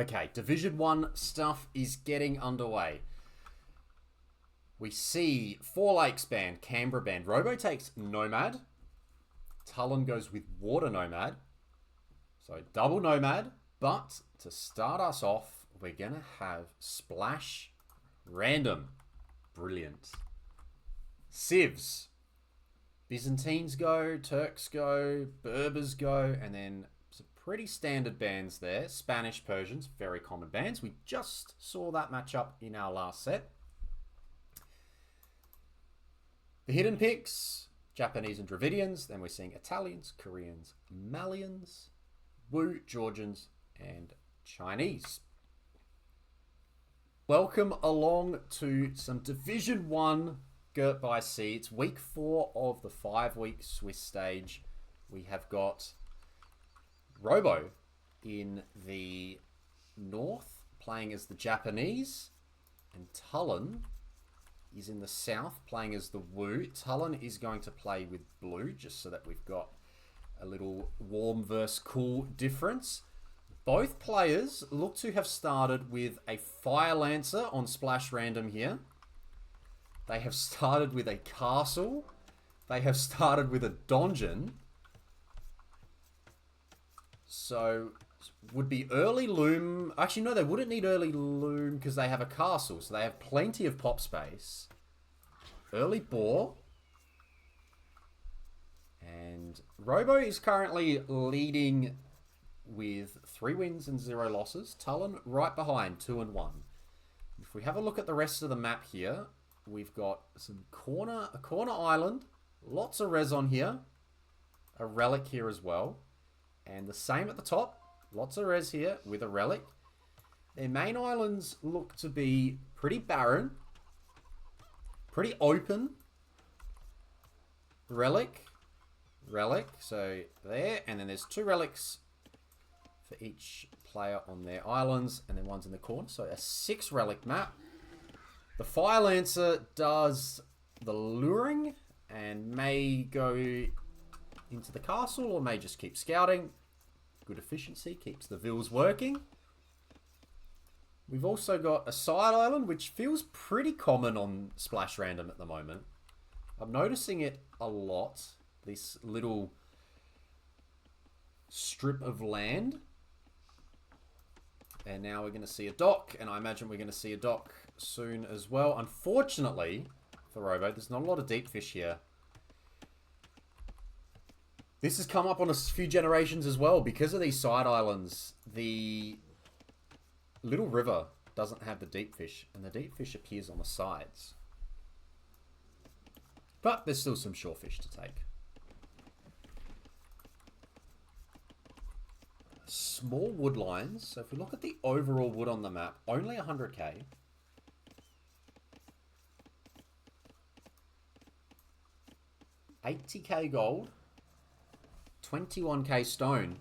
Okay, Division 1 stuff is getting underway. We see Four Lakes band, Canberra band. Robo takes Nomad. Tulen goes with Water Nomad. So double Nomad. But to start us off, we're going to have Splash Random. Brilliant. Civs. Byzantines go, Turks go, Berbers go, and then some pretty standard bands there. Spanish, Persians, very common bands. We just saw that matchup in our last set. The hidden picks, Japanese and Dravidians. Then we're seeing Italians, Koreans, Malians, Wu, Georgians, and Chinese. Welcome along to some Division 1 Girt By Sea. It's week 4 of the 5-week Swiss stage. We have got Robo in the north playing as the Japanese, and Tulen is in the south playing as the Wu. Tulen is going to play with blue just so that we've got a little warm versus cool difference. Both players look to have started with a Fire Lancer on Splash Random here. They have started with a castle. They have started with a donjon. So, would be early loom. Actually, no, they wouldn't need early loom because they have a castle. So they have plenty of pop space. Early boar. And Robo is currently leading with 3 wins and 0 losses. Tulen right behind, 2 and 1. If we have a look at the rest of the map here, we've got a corner island, lots of res on here, a relic here as well, and the same at the top, lots of res here with a relic. Their main islands look to be pretty barren, pretty open. Relic, so there, and then there's 2 relics for each player on their islands, and then one's in the corner, so a 6 relic map. The Fire Lancer does the luring and may go into the castle or may just keep scouting. Good efficiency, keeps the vills working. We've also got a side island, which feels pretty common on Splash Random at the moment. I'm noticing it a lot, this little strip of land. And now we're going to see a dock, and I imagine we're going to see a dock soon as well. Unfortunately, for Robo, there's not a lot of deep fish here. This has come up on a few generations as well. Because of these side islands, the little river doesn't have the deep fish, and the deep fish appears on the sides. But there's still some shore fish to take. Small wood lines. So if we look at the overall wood on the map, only 100k. $80k gold, 21k stone.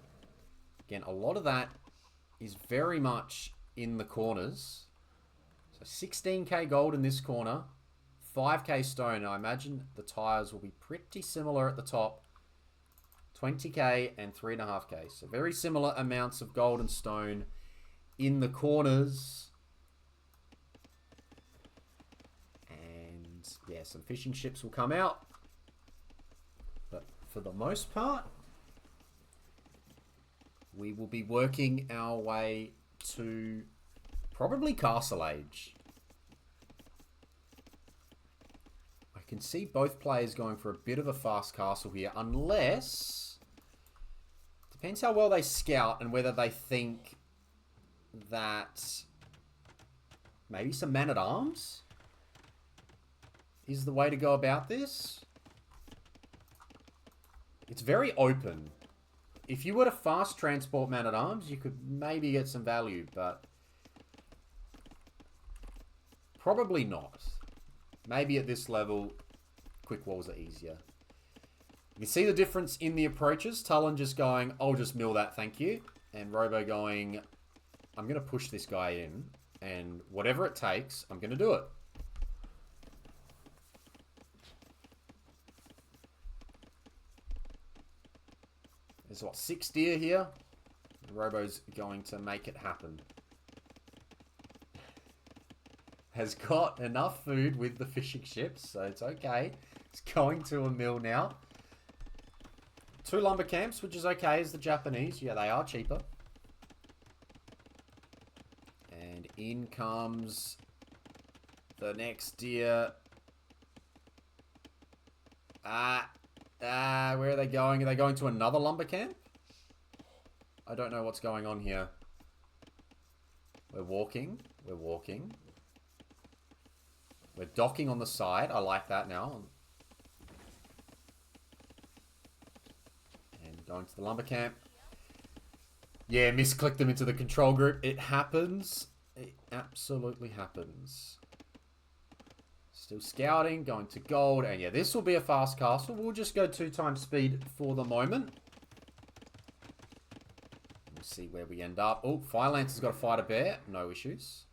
Again, a lot of that is very much in the corners. So 16k gold in this corner, 5k stone. I imagine the tires will be pretty similar at the top. 20k and 3.5k. So very similar amounts of gold and stone in the corners. And yeah, some fishing ships will come out. But for the most part, we will be working our way to probably Castle Age. I can see both players going for a bit of a fast castle here, unless... Depends how well they scout and whether they think that maybe some man-at-arms is the way to go about this. It's very open. If you were to fast transport man-at-arms, you could maybe get some value, but probably not. Maybe at this level, quick walls are easier. You can see the difference in the approaches. Tulen just going, I'll just mill that, thank you. And Robo going, I'm going to push this guy in. And whatever it takes, I'm going to do it. There's what, 6 deer here? Robo's going to make it happen. has got enough food with the fishing ships, so it's okay. It's going to a mill now. 2 lumber camps, which is okay as the Japanese. Yeah, they are cheaper. And in comes the next deer. Where are they going? Are they going to another lumber camp? I don't know what's going on here. We're walking. We're walking. We're docking on the side. I like that now. And going to the lumber camp. Yeah, misclicked them into the control group. It happens. It absolutely happens. Still scouting, going to gold. And yeah, this will be a fast castle. We'll just go 2 times speed for the moment. We'll see where we end up. Oh, Fire Lance has got to fight a bear. No issues.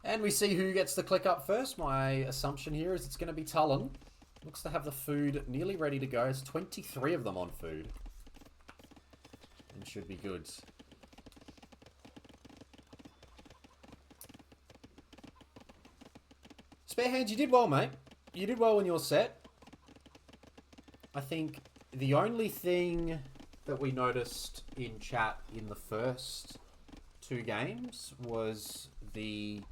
And we see who gets the click up first. My assumption here is it's going to be Tulen. Looks to have the food nearly ready to go. There's 23 of them on food. And should be good. Spare Hands, you did well, mate. You did well in your set. I think the only thing that we noticed in chat in the first 2 games was you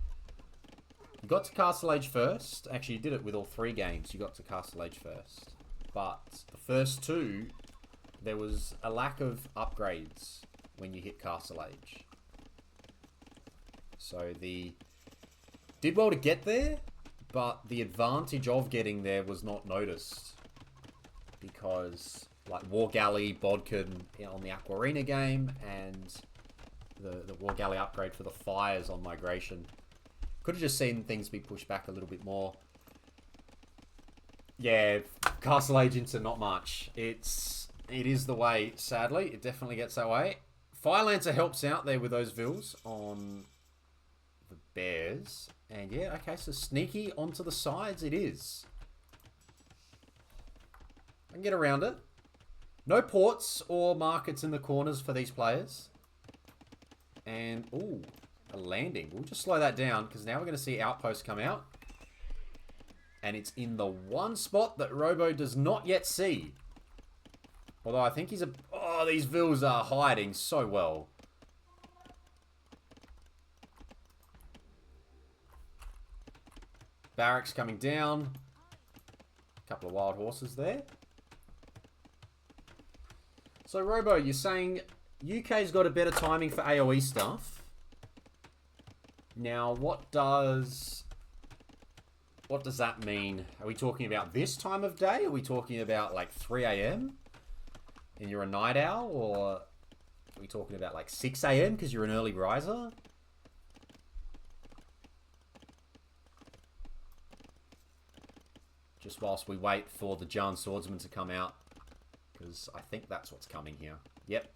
got to Castle Age first. Actually, you did it with all 3 games. You got to Castle Age first. But the first 2, there was a lack of upgrades when you hit Castle Age. So did well to get there, but the advantage of getting there was not noticed. Because, like, War Galley, Bodkin on the Aquarina game, and the War Galley upgrade for the fires on Migration. Could have just seen things be pushed back a little bit more. Yeah, Castle Age into not much. It is the way, sadly. It definitely gets that way. Fire Lancer helps out there with those vills on the bears. And yeah, okay, so sneaky onto the sides it is. I can get around it. No ports or markets in the corners for these players. And, ooh, a landing. We'll just slow that down because now we're going to see Outpost come out. And it's in the one spot that Robo does not yet see. Although I think he's oh, these vills are hiding so well. Barracks coming down. A couple of wild horses there. So, Robo, you're saying UK's got a better timing for AoE stuff. Now, what does that mean? Are we talking about this time of day? Are we talking about, like, 3 AM? And you're a night owl? Or are we talking about, like, 6 AM because you're an early riser? Just whilst we wait for the Jarn Swordsman to come out. Because I think that's what's coming here. Yep.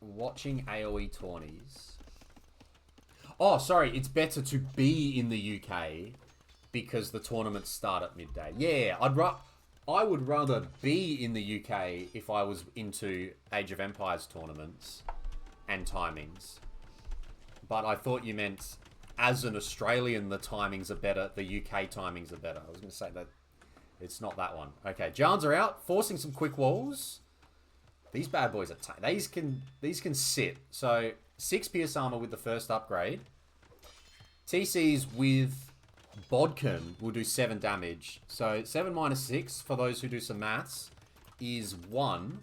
Watching AoE tourneys. Oh, sorry. It's better to be in the UK because the tournaments start at midday. Yeah, I would rather be in the UK if I was into Age of Empires tournaments and timings. But I thought you meant as an Australian, the timings are better. The UK timings are better. I was going to say that it's not that one. Okay, Jarns are out, forcing some quick walls. These bad boys are these can sit. So 6 pierce armor with the first upgrade. TCs with Bodkin will do 7 damage. So 7 minus 6 for those who do some maths is 1,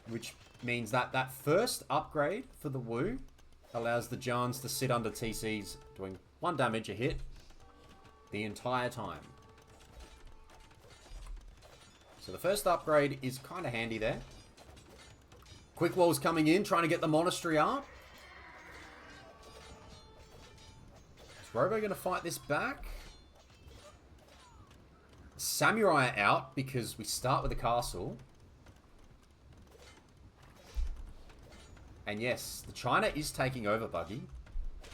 which means that that first upgrade for the Wu allows the Jarns to sit under TCs doing 1 damage a hit the entire time. So the first upgrade is kind of handy there. Quick Wall's coming in, trying to get the monastery up. Is Robo going to fight this back? Samurai out because we start with the castle. And yes, the China is taking over, Buggy.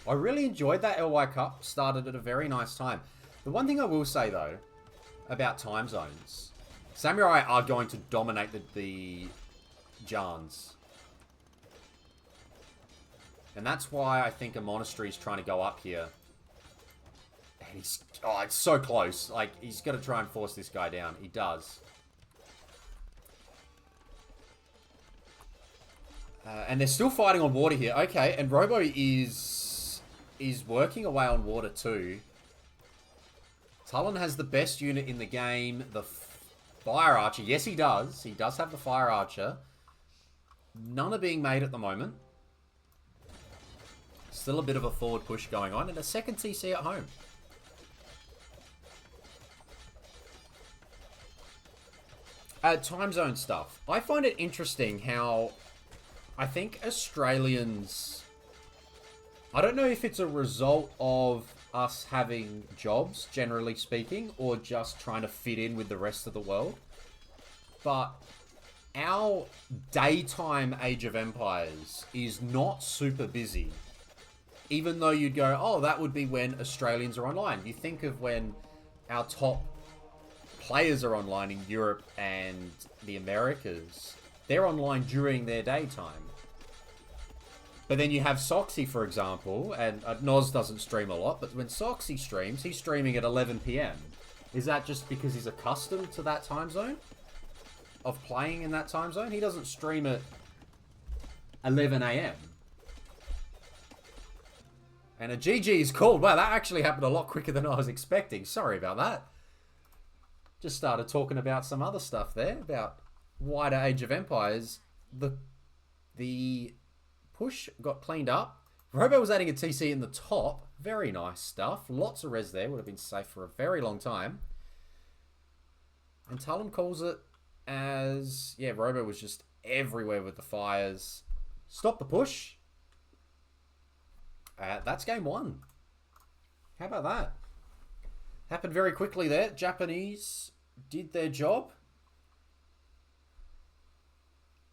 I really enjoyed that LY Cup. Started at a very nice time. The one thing I will say, though, about time zones Samurai are going to dominate the Jans. And that's why I think a monastery is trying to go up here. And he's... Oh, it's so close. Like, he's got to try and force this guy down. He does. And they're still fighting on water here. Okay, and Robo is working away on water too. Tulen has the best unit in the game. The Fire Archer. Yes, he does. He does have the Fire Archer. None are being made at the moment. Still a bit of a forward push going on. And a second TC at home. Time zone stuff. I find it interesting how... I think Australians... I don't know if it's a result of us having jobs, generally speaking, or just trying to fit in with the rest of the world. But our daytime Age of Empires is not super busy. Even though you'd go, oh, that would be when Australians are online. You think of when our top players are online in Europe and the Americas. They're online during their daytime. But then you have Soxy, for example, and Noz doesn't stream a lot, but when Soxy streams, he's streaming at 11 PM. Is that just because he's accustomed to that time zone? Of playing in that time zone? He doesn't stream at 11 AM. And a GG is called. Wow, that actually happened a lot quicker than I was expecting. Sorry about that. Just started talking about some other stuff there, about wider Age of Empires. The push got cleaned up. Robo was adding a TC in the top. Very nice stuff. Lots of res there. Would have been safe for a very long time. And Tulen calls it as... Yeah, Robo was just everywhere with the fires. Stop the push. That's game one. How about that? Happened very quickly there. Japanese did their job.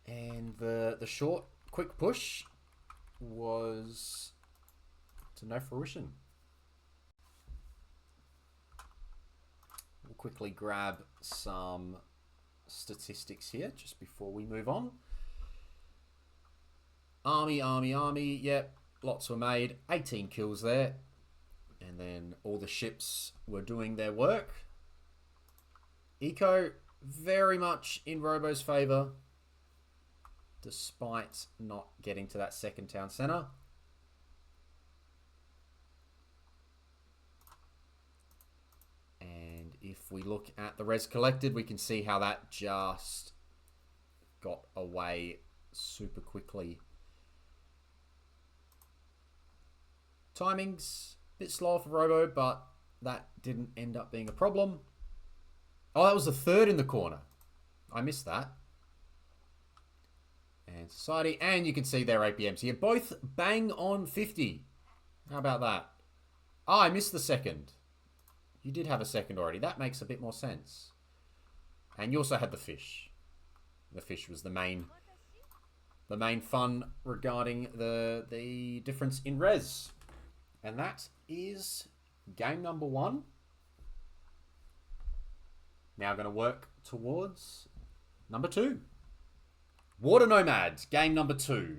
And the short, quick push was to no fruition. We'll quickly grab some statistics here just before we move on. Army. Yep, lots were made. 18 kills there. And then all the ships were doing their work. Eco, very much in Robo's favour. Despite not getting to that second town centre. And if we look at the res collected, we can see how that just got away super quickly. Timing's a bit slower for Robo, but that didn't end up being a problem. Oh, that was the third in the corner. I missed that. And Society, and you can see their APMs here. Both bang on 50. How about that? Oh, I missed the second. You did have a second already. That makes a bit more sense. And you also had the fish. The fish was the main fun regarding the difference in res. And that is game number one. Now going to work towards number two. Water Nomads, game number two.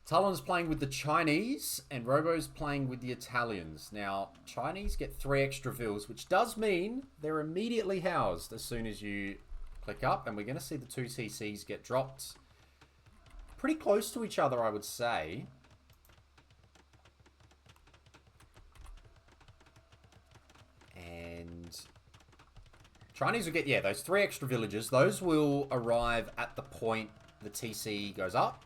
Tulen's playing with the Chinese, and Robo's playing with the Italians. Now, Chinese get 3 extra vills, which does mean they're immediately housed as soon as you click up, and we're going to see the 2 TCs get dropped pretty close to each other, I would say. And Chinese will get, yeah, those 3 extra villages. Those will arrive at the point the TC goes up.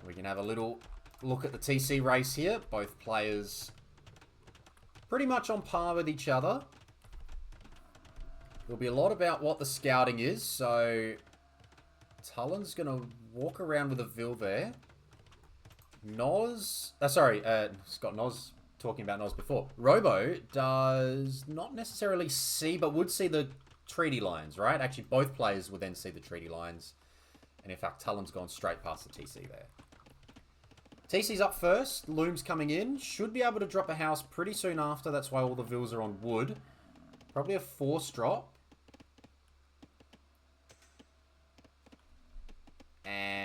We can have a little look at the TC race here. Both players pretty much on par with each other. There'll be a lot about what the scouting is. So Tulen's going to walk around with a Vill there. Noz... Scott Noz... Talking about Noz before. Robo does not necessarily see, but would see the treaty lines, right? Actually, both players would then see the treaty lines. And in fact, Tulen's gone straight past the TC there. TC's up first. Loom's coming in. Should be able to drop a house pretty soon after. That's why all the vills are on wood. Probably a force drop.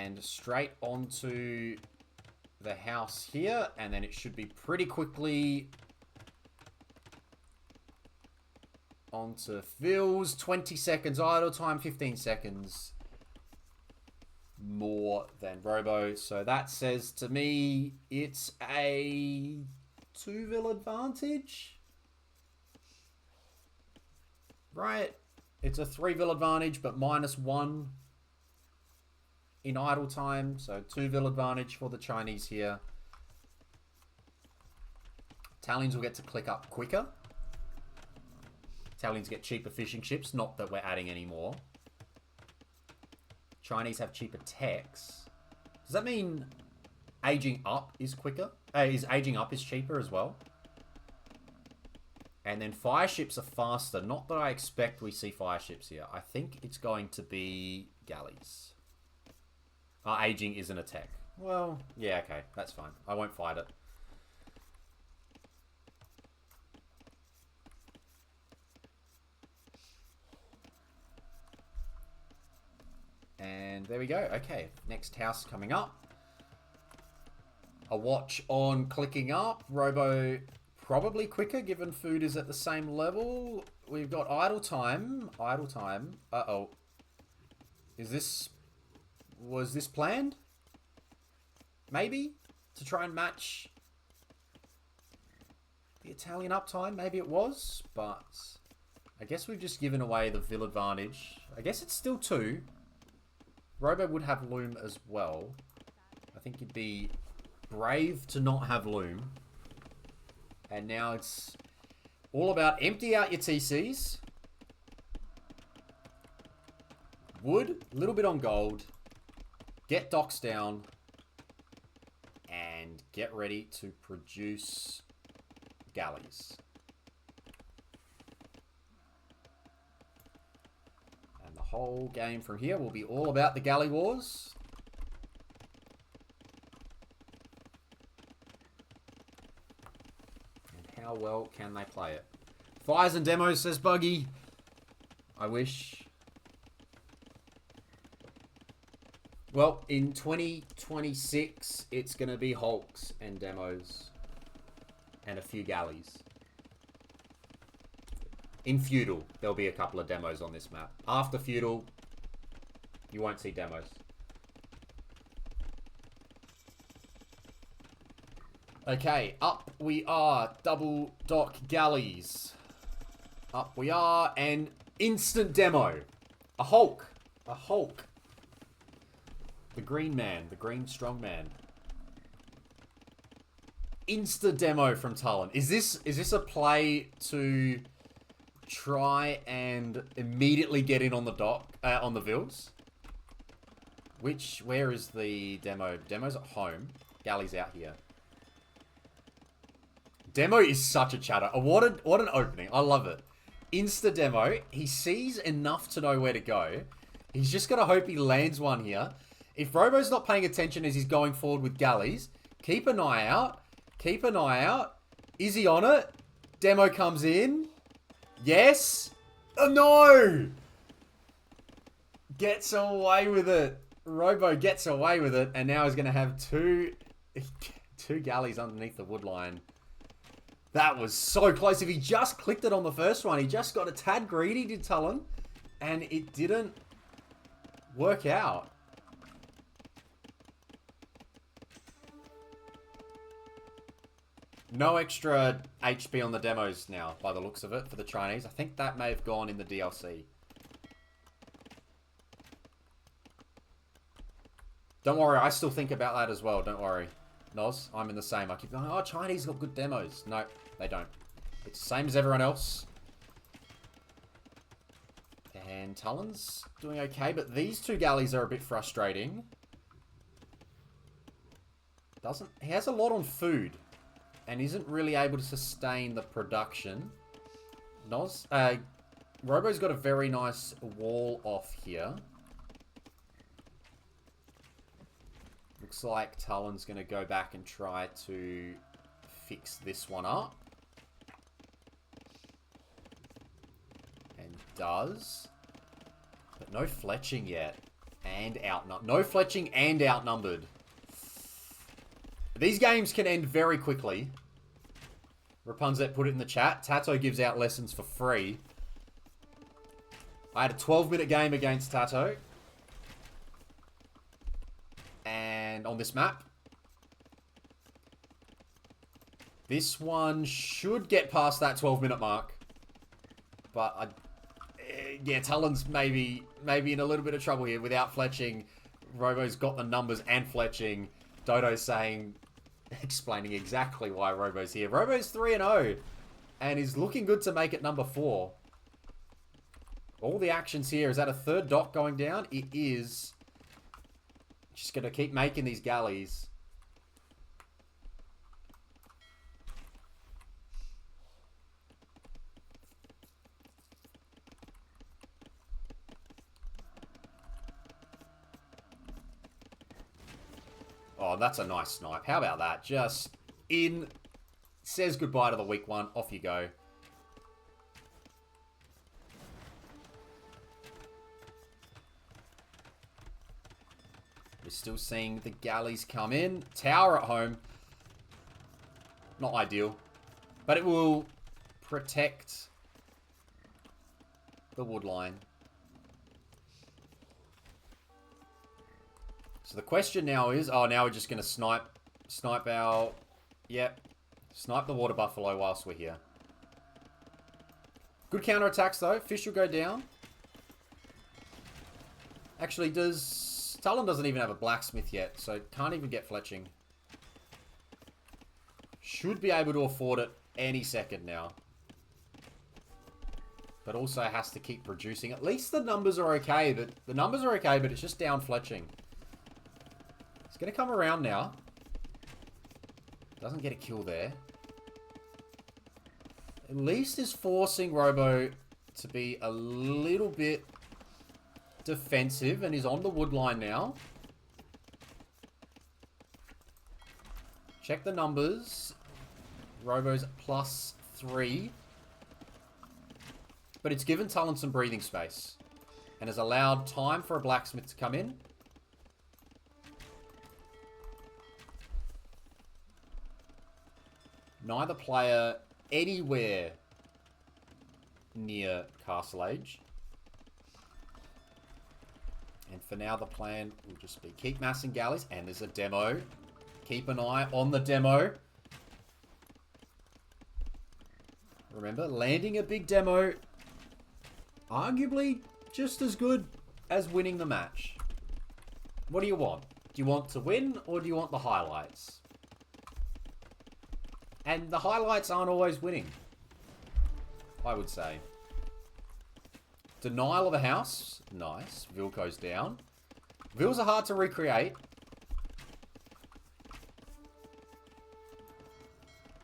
And straight onto the house here. And then it should be pretty quickly onto fills. 20 seconds idle time, 15 seconds more than robo. So that says to me it's a 2-vil advantage. Right? It's a 3-vil advantage, but -1 in idle time. So 2-vil advantage for the Chinese here. Italians will get to click up quicker. Italians get cheaper fishing ships. Not that we're adding any more. Chinese have cheaper techs. Does that mean aging up is quicker? Is aging up is cheaper as well? And then fire ships are faster. Not that I expect we see fire ships here. I think it's going to be galleys. Aging isn't a tech. Well, yeah, okay. That's fine. I won't fight it. And there we go. Okay, next house coming up. A watch on clicking up. Robo probably quicker given food is at the same level. We've got idle time. Idle time. Uh-oh. Was this planned? Maybe? To try and match the Italian uptime? Maybe it was, but I guess we've just given away the vil advantage. I guess it's still 2. Robo would have loom as well. I think you'd be brave to not have loom. And now it's all about empty out your TCs. Wood, a little bit on gold. Get docks down. And get ready to produce galleys. And the whole game from here will be all about the galley wars. And how well can they play it? Fires and demos, says Buggy. I wish. Well, in 2026, it's going to be hulks and demos. And a few galleys. In Feudal, there'll be a couple of demos on this map. After Feudal, you won't see demos. Okay, up we are. Double dock galleys. Up we are. And instant demo. A Hulk. A Hulk. The green man. The green strong man. Insta demo from Tulen. Is this a play to try and immediately get in on the dock, on the Vils? Where is the demo? Demo's at home. Galley's out here. Demo is such a chatter. What an opening. I love it. Insta demo. He sees enough to know where to go. He's just got to hope he lands one here. If Robo's not paying attention as he's going forward with galleys, keep an eye out. Keep an eye out. Is he on it? Demo comes in. Yes. Oh, no. Gets away with it. Robo gets away with it. And now he's going to have two galleys underneath the wood line. That was so close. If he just clicked it on the first one, he just got a tad greedy, did Tulen. And it didn't work out. No extra HP on the demos now, by the looks of it, for the Chinese. I think that may have gone in the DLC. Don't worry, I still think about that as well, don't worry. Noz, I'm in the same. I keep going, oh, Chinese got good demos. No, they don't. It's the same as everyone else. And Tulen's doing okay, but these two galleys are a bit frustrating. He has a lot on food. And isn't really able to sustain the production. Robo's got a very nice wall off here. Looks like Tulen's going to go back and try to fix this one up. And does. But no fletching yet. And outnumbered. No fletching and outnumbered. These games can end very quickly. Rapunzet put it in the chat. Tato gives out lessons for free. I had a 12-minute game against Tato. And on this map. This one should get past that 12-minute mark. But, yeah, Talon's maybe in a little bit of trouble here without fletching. Robo's got the numbers and fletching. Dodo's saying, explaining exactly why Robo's here. Robo's 3-0 and is looking good to make it number 4. All the actions here. Is that a third dock going down? It is. Just going to keep making these galleys. Oh, that's a nice snipe. How about that? Just in. Says goodbye to the weak one. Off you go. We're still seeing the galleys come in. Tower at home. Not ideal. But it will protect the wood line. So the question now is... Oh, now we're just going to snipe our... Yep. Snipe the water buffalo whilst we're here. Good counterattacks though. Fish will go down. Actually, Talon doesn't even have a blacksmith yet, so can't even get fletching. Should be able to afford it any second now. But also has to keep producing. At least the numbers are okay, but it's just down fletching. It's going to come around now. Doesn't get a kill there. At least is forcing Robo to be a little bit defensive and is on the wood line now. Check the numbers. Robo's +3. But it's given Talon some breathing space. And has allowed time for a blacksmith to come in. Neither player anywhere near Castle Age. And for now, the plan will just be keep massing galleys. And there's a demo. Keep an eye on the demo. Remember, landing a big demo, arguably just as good as winning the match. What do you want? Do you want to win or do you want the highlights? And the highlights aren't always winning, I would say. Denial of a house. Nice. Vilco's down. Vils are hard to recreate.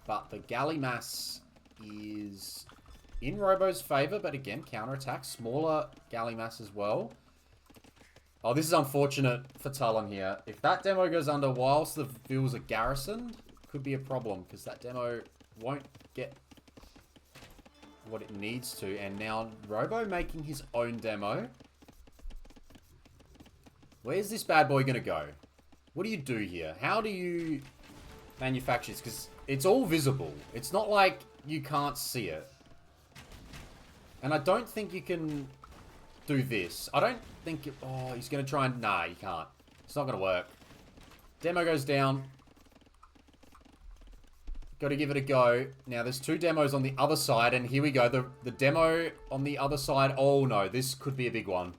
But the galley mass is in Robo's favour. But again, counterattack. Smaller galley mass as well. Oh, this is unfortunate for Talon here. If that demo goes under whilst the Vils are garrisoned, could be a problem. Because that demo won't get what it needs to. And now Robo making his own demo. Where's this bad boy going to go? What do you do here? How do you manufacture this? Because it's all visible. It's not like you can't see it. And I don't think you can do this. I don't think... Oh, he's going to try and... Nah, you can't. It's not going to work. Demo goes down. Got to give it a go. Now, there's 2 demos on the other side, and here we go. The demo on the other side. Oh, no. This could be a big one.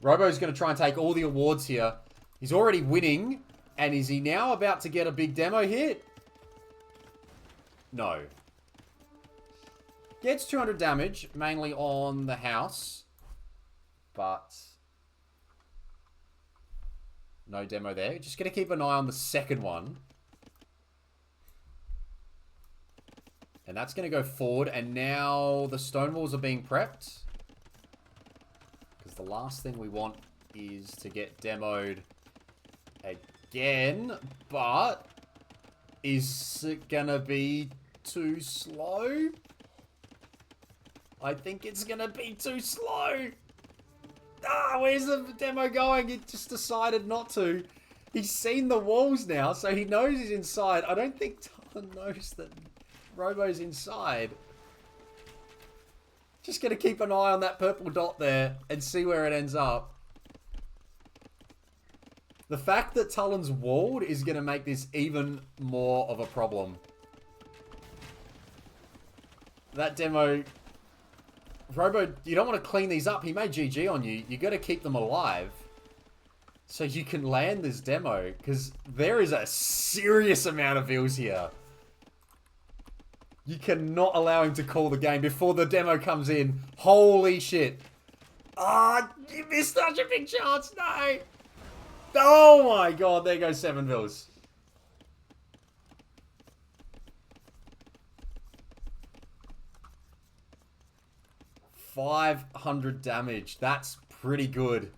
Robo's going to try and take all the awards here. He's already winning, and is he now about to get a big demo hit? No. Gets 200 damage, mainly on the house, but no demo there. Just going to keep an eye on the second one. And that's going to go forward. And now the stone walls are being prepped. Because the last thing we want is to get demoed again. But is it going to be too slow? I think it's going to be too slow. where's the demo going? He just decided not to. He's seen the walls now, so he knows he's inside. I don't think Tulen knows that Robo's inside. Just gonna keep an eye on that purple dot there and see where it ends up. The fact that Tulen's walled is gonna make this even more of a problem. That demo... Robo, you don't want to clean these up. He made GG on you. You got to keep them alive so you can land this demo, because there is a serious amount of vills here. You cannot allow him to call the game before the demo comes in. Holy shit. Ah, oh, you missed such a big chance. No. Oh my god, there goes 7 vills. 500 damage. That's pretty good.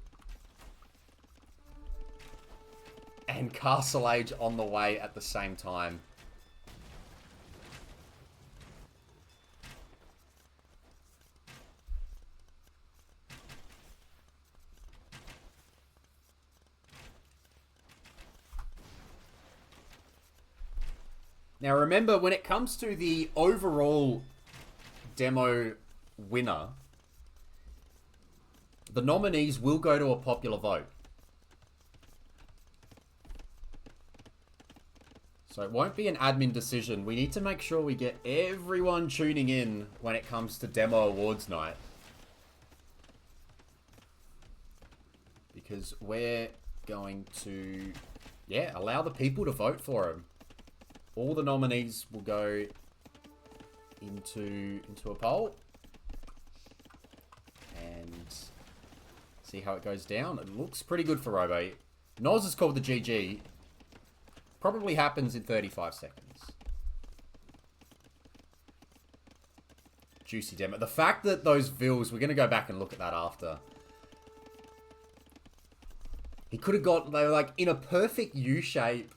And Castle Age on the way at the same time. Now remember, when it comes to the overall demo winner, the nominees will go to a popular vote. So it won't be an admin decision. We need to make sure we get everyone tuning in when it comes to Demo Awards night. Because we're going to, yeah, allow the people to vote for him. All the nominees will go into a poll. And see how it goes down. It looks pretty good for Robo. Noz is called the GG. Probably happens in 35 seconds. Juicy demo. The fact that those vills, we're going to go back and look at that after. He could have got, they were like in a perfect U shape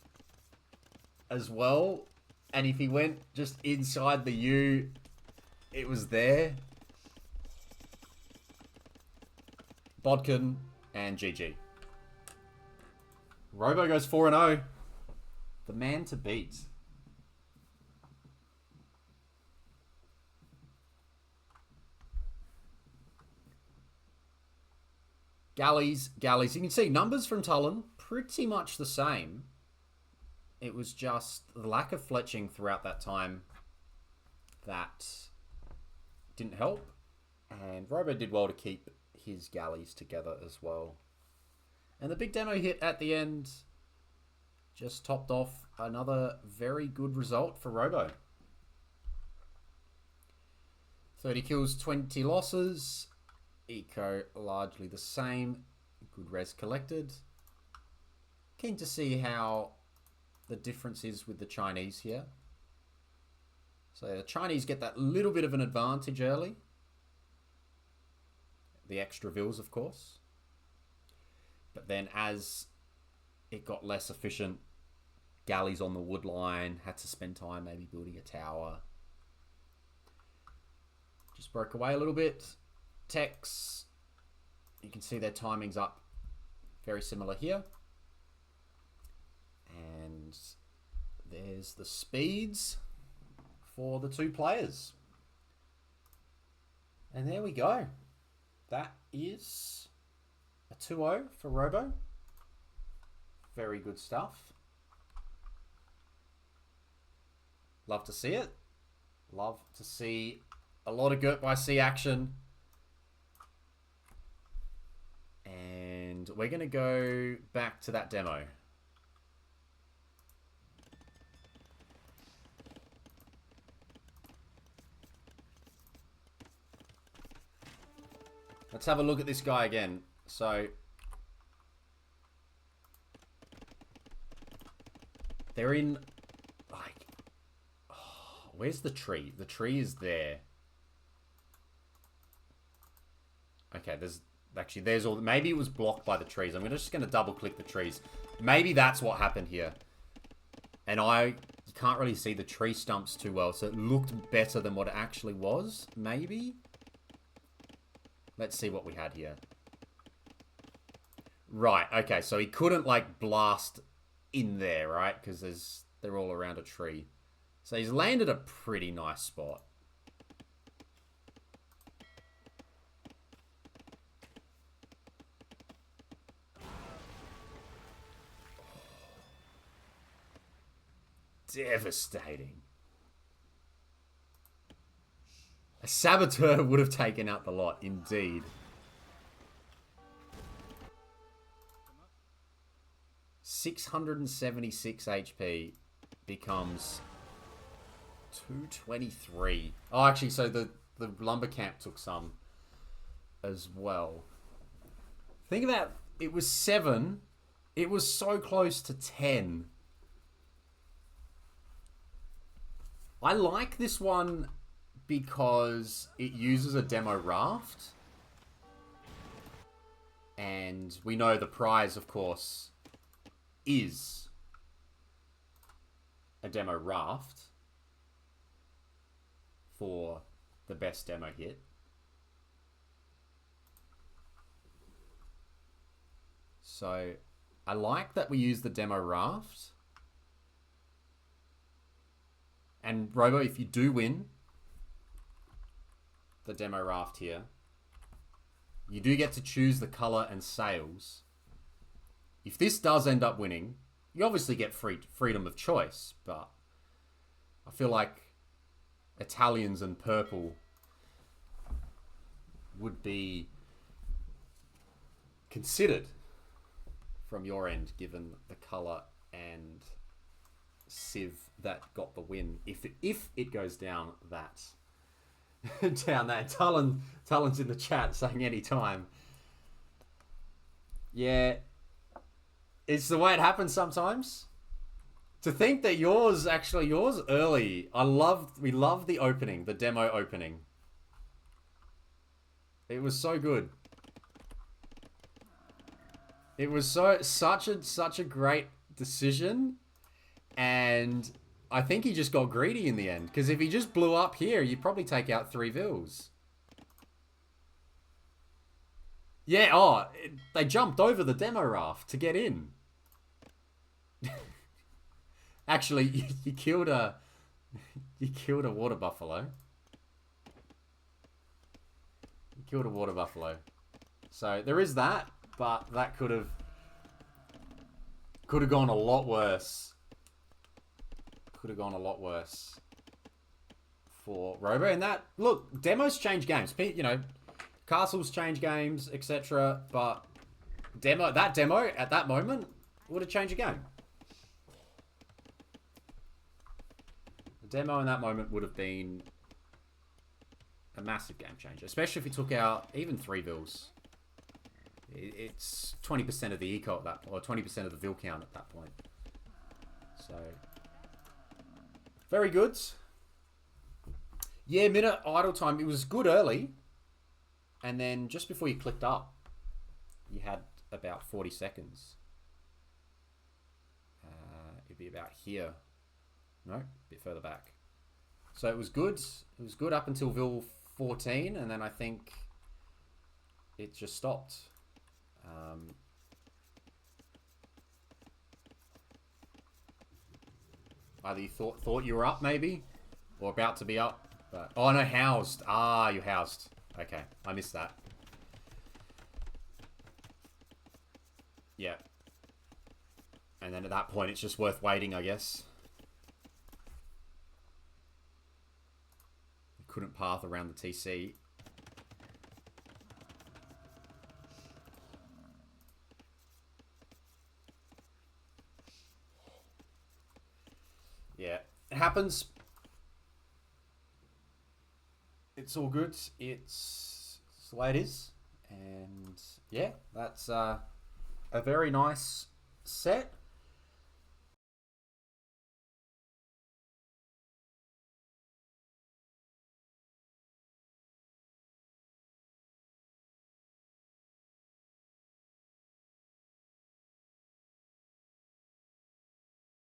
as well. And if he went just inside the U, it was there. Bodkin and GG. Robo goes 4-0. The man to beat. Galleys. You can see numbers from Tulen, pretty much the same. It was just the lack of fletching throughout that time that didn't help. And Robo did well to keep his galleys together as well. And the big demo hit at the end just topped off another very good result for Robo. 30 kills, 20 losses. Eco largely the same. Good res collected. Keen to see how the difference is with the Chinese here. So the Chinese get that little bit of an advantage early. The extra vills, of course. But then as it got less efficient, galleys on the wood line, had to spend time maybe building a tower. Just broke away a little bit. Techs, you can see their timing's up. Very similar here. And there's the speeds for the two players. And there we go. That is a 2-0 for Robo. Very good stuff. Love to see it. Love to see a lot of Girt By Sea action. And we're going to go back to that demo. Let's have a look at this guy again. So they're in, like, oh, where's the tree? The tree is there. Okay, there's all, maybe it was blocked by the trees. I'm just going to double click the trees. Maybe that's what happened here. And you can't really see the tree stumps too well, so it looked better than what it actually was, maybe. Let's see what we had here. Right, okay, so he couldn't, like, blast in there, right? Because they're all around a tree. So he's landed a pretty nice spot. Devastating. A saboteur would have taken out the lot, indeed. 676 HP becomes 223. Oh, actually, so the lumber camp took some as well. Think about it was 7. It was so close to 10. I like this one because it uses a demo raft. And we know the prize, of course, is a demo raft for the best demo hit. So I like that we use the demo raft. And Robo, if you do win the demo raft here, you do get to choose the color and sails. If this does end up winning, you obviously get freedom of choice, but I feel like Italians and purple would be considered from your end, given the color and Civ that got the win. If it goes down that down that. Talon's in the chat saying anytime. Yeah. It's the way it happens sometimes. To think that yours early. We loved the opening, the demo opening. It was so good. It was such a great decision, and I think he just got greedy in the end, because if he just blew up here, you'd probably take out 3 vills. Yeah, they jumped over the demo raft to get in. Actually, you killed a water buffalo. You killed a water buffalo. So there is that, but that could have gone a lot worse. Could have gone a lot worse for Robo. And that, look, demos change games. You know, castles change games, etc. But that demo at that moment would have changed a game. The demo in that moment would have been a massive game changer, especially if you took out even 3 vills. It's 20% of the eco at that, or 20% of the vill count at that point. So very good. Yeah, minute idle time. It was good early. And then just before you clicked up, you had about 40 seconds. It'd be about here. No, a bit further back. So it was good. It was good up until Vill 14. And then I think it just stopped. Either you thought you were up, maybe, or about to be up. But, oh no, housed. Ah, you housed. Okay, I missed that. Yeah. And then at that point, it's just worth waiting, I guess. You couldn't path around the TC. Yeah, it happens. It's all good. It's the way it is. And yeah, that's a very nice set.